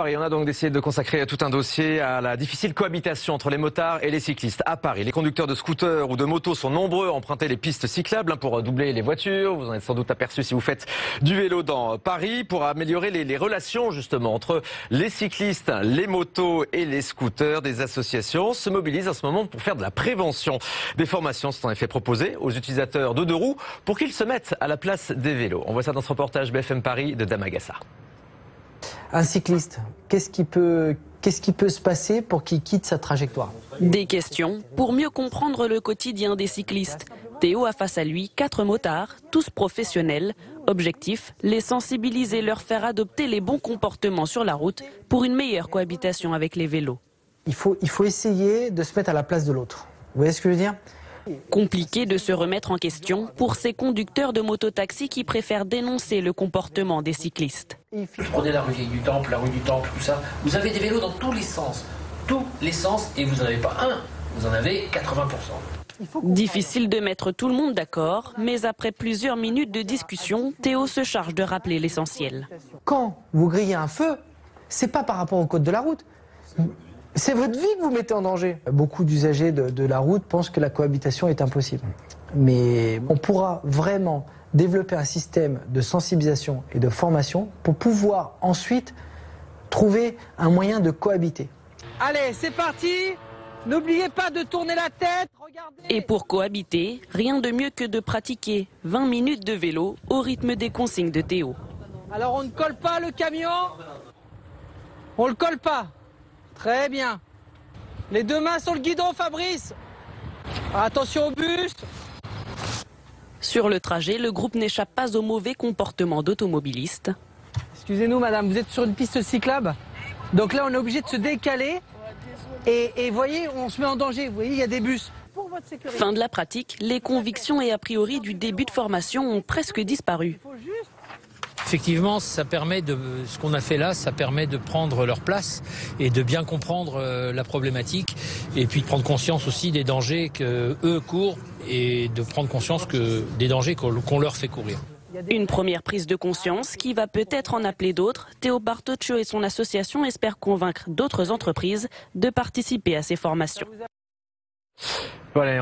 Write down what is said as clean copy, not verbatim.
Paris, on a donc décidé de consacrer tout un dossier à la difficile cohabitation entre les motards et les cyclistes. À Paris, les conducteurs de scooters ou de motos sont nombreux à emprunter les pistes cyclables pour doubler les voitures. Vous en êtes sans doute aperçu si vous faites du vélo dans Paris. Pour améliorer les relations justement entre les cyclistes, les motos et les scooters, des associations se mobilisent en ce moment pour faire de la prévention. Des formations sont en effet proposées aux utilisateurs de deux roues pour qu'ils se mettent à la place des vélos. On voit ça dans ce reportage BFM Paris de Damagassa. Un cycliste, qu'est-ce qui peut se passer pour qu'il quitte sa trajectoire? Des questions pour mieux comprendre le quotidien des cyclistes. Théo a face à lui 4 motards, tous professionnels. Objectif, les sensibiliser, leur faire adopter les bons comportements sur la route pour une meilleure cohabitation avec les vélos. Il faut essayer de se mettre à la place de l'autre. Vous voyez ce que je veux dire? Compliqué de se remettre en question pour ces conducteurs de mototaxi qui préfèrent dénoncer le comportement des cyclistes. Prenez la rue du Temple, tout ça. Vous avez des vélos dans tous les sens, et vous n'en avez pas un, vous en avez 80%. Difficile de mettre tout le monde d'accord, mais après plusieurs minutes de discussion, Théo se charge de rappeler l'essentiel. Quand vous grillez un feu, c'est pas par rapport au code de la route. C'est votre vie que vous mettez en danger. Beaucoup d'usagers de la route pensent que la cohabitation est impossible. Mais on pourra vraiment développer un système de sensibilisation et de formation pour pouvoir ensuite trouver un moyen de cohabiter. Allez, c'est parti! N'oubliez pas de tourner la tête, regardez. Et pour cohabiter, rien de mieux que de pratiquer 20 minutes de vélo au rythme des consignes de Théo. Alors on ne colle pas le camion? On le colle pas. Très bien. Les deux mains sur le guidon, Fabrice. Attention au buste. Sur le trajet, le groupe n'échappe pas au mauvais comportement d'automobilistes. Excusez-nous, madame, vous êtes sur une piste cyclable. Donc là, on est obligé de se décaler. Et voyez, on se met en danger. Vous voyez, il y a des bus. Pour votre sécurité. Fin de la pratique, les convictions et a priori du début de formation ont presque disparu. Effectivement, ça permet ce qu'on a fait là, ça permet de prendre leur place et de bien comprendre la problématique et puis de prendre conscience aussi des dangers qu'eux courent et de prendre conscience des dangers qu'on leur fait courir. Une première prise de conscience qui va peut-être en appeler d'autres. Théo Bartoccio et son association espèrent convaincre d'autres entreprises de participer à ces formations. Voilà.